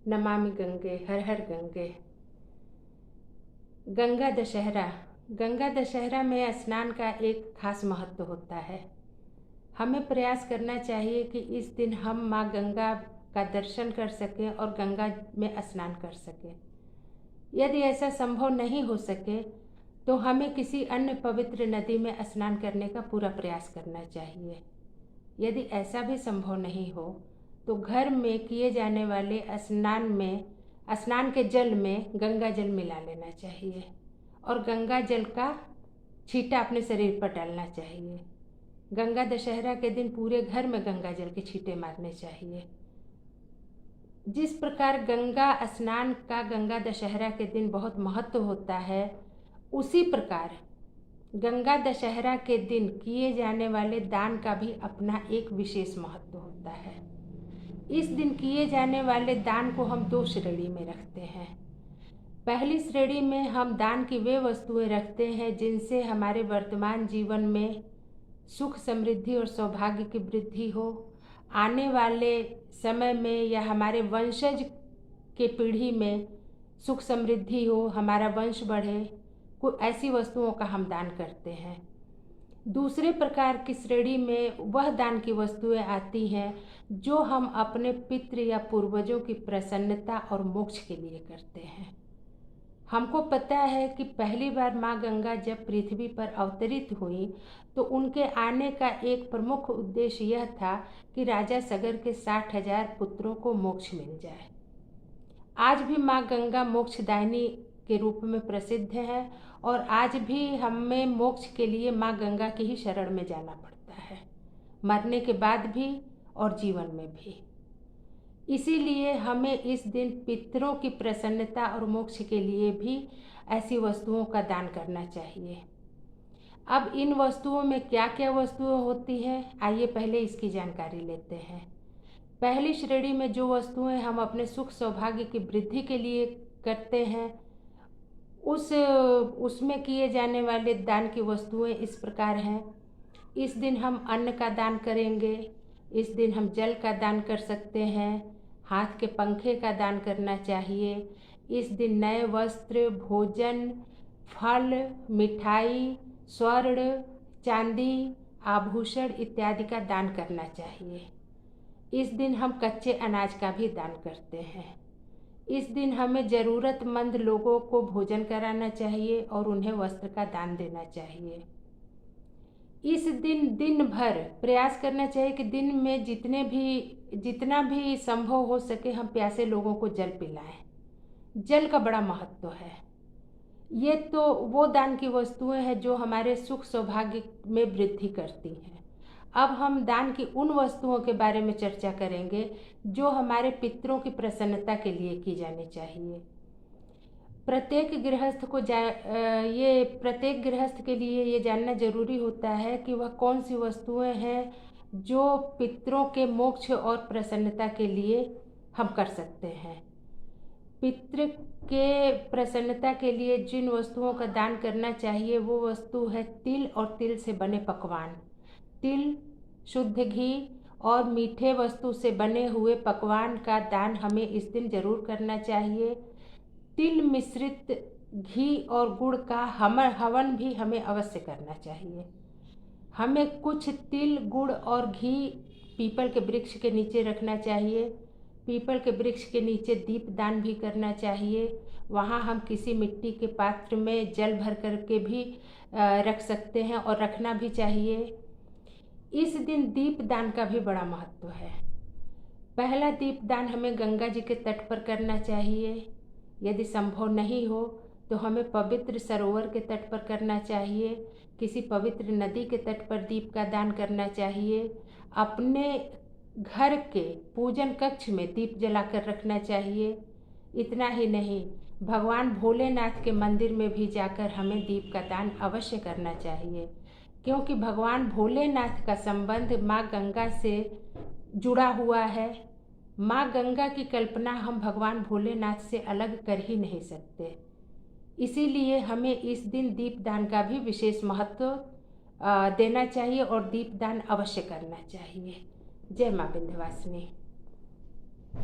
नमामि गंगे, हर हर गंगे। गंगा दशहरा। गंगा दशहरा में स्नान का एक खास महत्व होता है। हमें प्रयास करना चाहिए कि इस दिन हम माँ गंगा का दर्शन कर सकें और गंगा में स्नान कर सकें। यदि ऐसा संभव नहीं हो सके तो हमें किसी अन्य पवित्र नदी में स्नान करने का पूरा प्रयास करना चाहिए। यदि ऐसा भी संभव नहीं हो तो घर में किए जाने वाले स्नान के जल में गंगा जल मिला लेना चाहिए और गंगा जल का छींटा अपने शरीर पर डालना चाहिए। गंगा दशहरा के दिन पूरे घर में गंगा जल के छींटे मारने चाहिए। जिस प्रकार गंगा स्नान का गंगा दशहरा के दिन बहुत महत्व होता है, उसी प्रकार गंगा दशहरा के दिन किए जाने वाले दान का भी अपना एक विशेष महत्व होता है। इस दिन किए जाने वाले दान को हम दो श्रेणी में रखते हैं। पहली श्रेणी में हम दान की वे वस्तुएं रखते हैं जिनसे हमारे वर्तमान जीवन में सुख समृद्धि और सौभाग्य की वृद्धि हो, आने वाले समय में या हमारे वंशज के पीढ़ी में सुख समृद्धि हो, हमारा वंश बढ़े, कोई ऐसी वस्तुओं का हम दान करते हैं। दूसरे प्रकार की श्रेणी में वह दान की वस्तुएं आती हैं जो हम अपने पितृ या पूर्वजों की प्रसन्नता और मोक्ष के लिए करते हैं। हमको पता है कि पहली बार माँ गंगा जब पृथ्वी पर अवतरित हुई तो उनके आने का एक प्रमुख उद्देश्य यह था कि राजा सगर के 60,000 पुत्रों को मोक्ष मिल जाए। आज भी माँ गंगा मोक्षदायिनी के रूप में प्रसिद्ध है और आज भी हमें मोक्ष के लिए माँ गंगा की ही शरण में जाना पड़ता है, मरने के बाद भी और जीवन में भी। इसीलिए हमें इस दिन पितरों की प्रसन्नता और मोक्ष के लिए भी ऐसी वस्तुओं का दान करना चाहिए। अब इन वस्तुओं में क्या क्या वस्तुएं होती हैं, आइए पहले इसकी जानकारी लेते हैं। पहली श्रेणी में जो वस्तुएं हम अपने सुख सौभाग्य की वृद्धि के लिए करते हैं, उसमें किए जाने वाले दान की वस्तुएं इस प्रकार हैं। इस दिन हम अन्न का दान करेंगे, इस दिन हम जल का दान कर सकते हैं, हाथ के पंखे का दान करना चाहिए। इस दिन नए वस्त्र, भोजन, फल, मिठाई, स्वर्ण, चांदी, आभूषण इत्यादि का दान करना चाहिए। इस दिन हम कच्चे अनाज का भी दान करते हैं। इस दिन हमें ज़रूरतमंद लोगों को भोजन कराना चाहिए और उन्हें वस्त्र का दान देना चाहिए। इस दिन दिन भर प्रयास करना चाहिए कि दिन में जितना भी संभव हो सके हम प्यासे लोगों को जल पिलाएं। जल का बड़ा महत्व है। ये तो वो दान की वस्तुएं हैं जो हमारे सुख सौभाग्य में वृद्धि करती हैं। अब हम दान की उन वस्तुओं के बारे में चर्चा करेंगे जो हमारे पितरों की प्रसन्नता के लिए की जानी चाहिए। प्रत्येक गृहस्थ के लिए ये जानना जरूरी होता है कि वह कौन सी वस्तुएं हैं जो पितरों के मोक्ष और प्रसन्नता के लिए हम कर सकते हैं। पितृ के प्रसन्नता के लिए जिन वस्तुओं का दान करना चाहिए वो वस्तु है तिल और तिल से बने पकवान। तिल, शुद्ध घी और मीठे वस्तु से बने हुए पकवान का दान हमें इस दिन जरूर करना चाहिए। तिल मिश्रित घी और गुड़ का हवन भी हमें अवश्य करना चाहिए। हमें कुछ तिल, गुड़ और घी पीपल के वृक्ष के नीचे रखना चाहिए। पीपल के वृक्ष के नीचे दीपदान भी करना चाहिए। वहाँ हम किसी मिट्टी के पात्र में जल भर करके भी रख सकते हैं और रखना भी चाहिए। इस दिन दीपदान का भी बड़ा महत्व है। पहला दीपदान हमें गंगा जी के तट पर करना चाहिए। यदि संभव नहीं हो तो हमें पवित्र सरोवर के तट पर करना चाहिए, किसी पवित्र नदी के तट पर दीप का दान करना चाहिए। अपने घर के पूजन कक्ष में दीप जलाकर रखना चाहिए। इतना ही नहीं, भगवान भोलेनाथ के मंदिर में भी जाकर हमें दीप का दान अवश्य करना चाहिए, क्योंकि भगवान भोलेनाथ का संबंध माँ गंगा से जुड़ा हुआ है। माँ गंगा की कल्पना हम भगवान भोलेनाथ से अलग कर ही नहीं सकते। इसीलिए हमें इस दिन दीपदान का भी विशेष महत्व देना चाहिए और दीपदान अवश्य करना चाहिए। जय माँ विंध्यवासिनी।